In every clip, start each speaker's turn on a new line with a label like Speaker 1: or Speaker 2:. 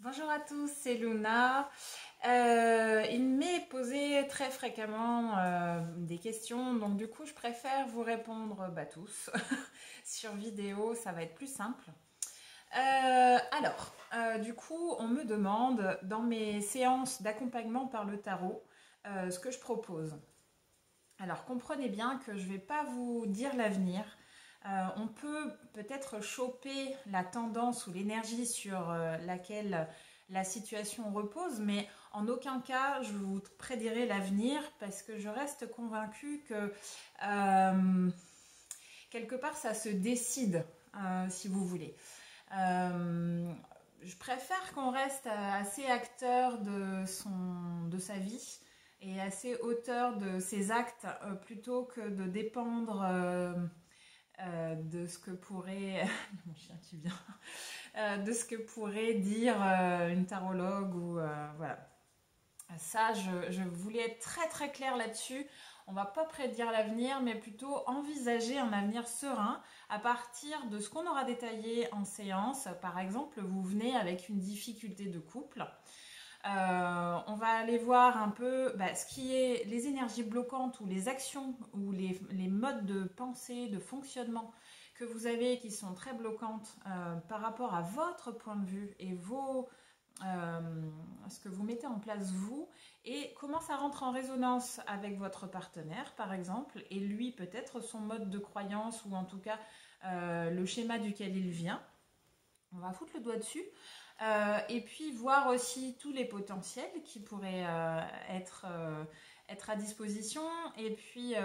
Speaker 1: Bonjour à tous, c'est Luna. Il m'est posé très fréquemment des questions, donc du coup je préfère vous répondre tous sur vidéo, ça va être plus simple. Du coup on me demande dans mes séances d'accompagnement par le tarot ce que je propose. Alors comprenez bien que je ne vais pas vous dire l'avenir. On peut peut-être choper la tendance ou l'énergie sur laquelle la situation repose, mais en aucun cas je vous prédirai l'avenir parce que je reste convaincue que quelque part ça se décide, si vous voulez. Euh, je préfère qu'on reste assez acteur de sa vie et assez auteur de ses actes plutôt que de dépendre de ce que pourrait mon chien qui vient de ce que pourrait dire une tarologue ou voilà. Ça, je voulais être très très claire là-dessus. On va pas prédire l'avenir, mais plutôt envisager un avenir serein à partir de ce qu'on aura détaillé en séance. Par exemple, vous venez avec une difficulté de couple. On va aller voir un peu ce qui est les énergies bloquantes ou les actions ou les modes de pensée, de fonctionnement que vous avez qui sont très bloquantes par rapport à votre point de vue et euh, ce que vous mettez en place vous et comment ça rentre en résonance avec votre partenaire par exemple et lui peut-être son mode de croyance ou en tout cas le schéma duquel il vient. On va foutre le doigt dessus. Et puis voir aussi tous les potentiels qui pourraient être à disposition. Et puis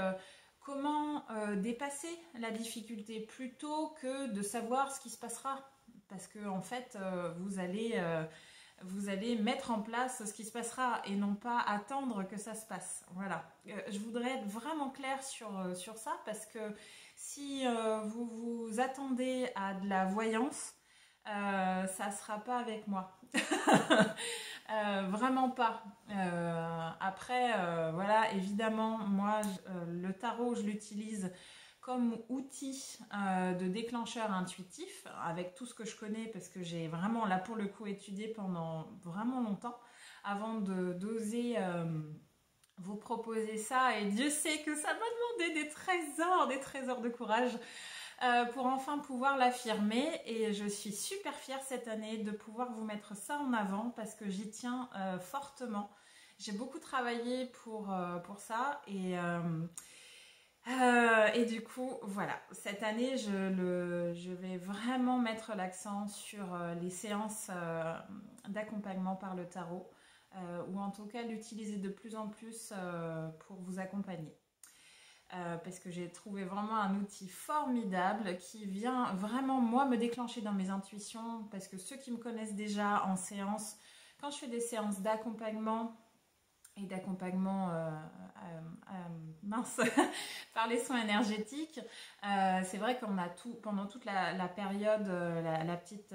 Speaker 1: comment dépasser la difficulté plutôt que de savoir ce qui se passera. Parce que en fait, vous allez mettre en place ce qui se passera et non pas attendre que ça se passe. Voilà. Je voudrais être vraiment claire sur ça parce que si vous vous attendez à de la voyance, ça sera pas avec moi. Vraiment pas. Après, voilà, évidemment, moi, le tarot, je l'utilise comme outil de déclencheur intuitif, avec tout ce que je connais, parce que j'ai vraiment, là pour le coup, étudié pendant vraiment longtemps, avant de d'oser vous proposer ça. Et Dieu sait que ça m'a demandé des trésors de courage pour enfin pouvoir l'affirmer. Et je suis super fière cette année de pouvoir vous mettre ça en avant parce que j'y tiens fortement. J'ai beaucoup travaillé pour ça et du coup, voilà, cette année, je vais vraiment mettre l'accent sur les séances d'accompagnement par le tarot, ou en tout cas l'utiliser de plus en plus pour vous accompagner. Parce que j'ai trouvé vraiment un outil formidable qui vient vraiment, moi, me déclencher dans mes intuitions. Parce que ceux qui me connaissent déjà en séance, quand je fais des séances d'accompagnement et d'accompagnement mince par les soins énergétiques, c'est vrai qu'on a tout, pendant toute la période, la petite...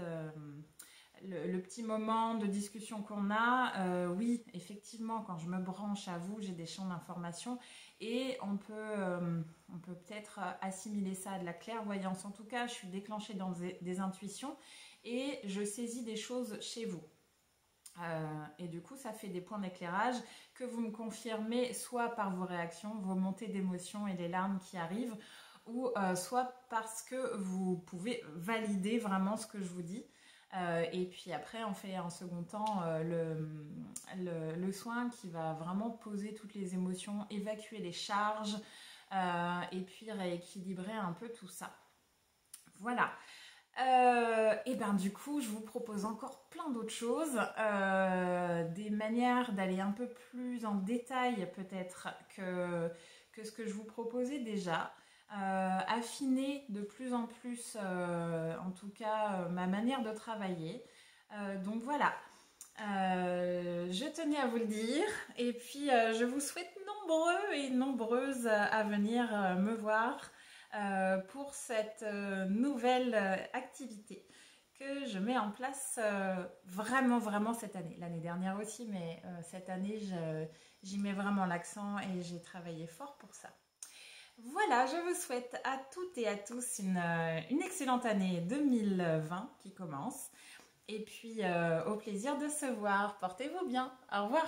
Speaker 1: le petit moment de discussion qu'on a, oui, effectivement, quand je me branche à vous, j'ai des champs d'information et on peut peut-être assimiler ça à de la clairvoyance. En tout cas, je suis déclenchée dans des intuitions et je saisis des choses chez vous. Et du coup, ça fait des points d'éclairage que vous me confirmez soit par vos réactions, vos montées d'émotions et les larmes qui arrivent, ou soit parce que vous pouvez valider vraiment ce que je vous dis. Et puis après, on fait en second temps le soin qui va vraiment poser toutes les émotions, évacuer les charges et puis rééquilibrer un peu tout ça. Voilà. Et ben du coup, je vous propose encore plein d'autres choses, des manières d'aller un peu plus en détail peut-être que ce que je vous proposais déjà. Affiner de plus en plus, en tout cas, ma manière de travailler. Donc voilà, je tenais à vous le dire. Et puis, je vous souhaite nombreux et nombreuses à venir me voir pour cette nouvelle activité que je mets en place vraiment, vraiment cette année. L'année dernière aussi, mais cette année, j'y mets vraiment l'accent et j'ai travaillé fort pour ça. Voilà, je vous souhaite à toutes et à tous une excellente année 2020 qui commence. Et puis, au plaisir de se voir. Portez-vous bien. Au revoir.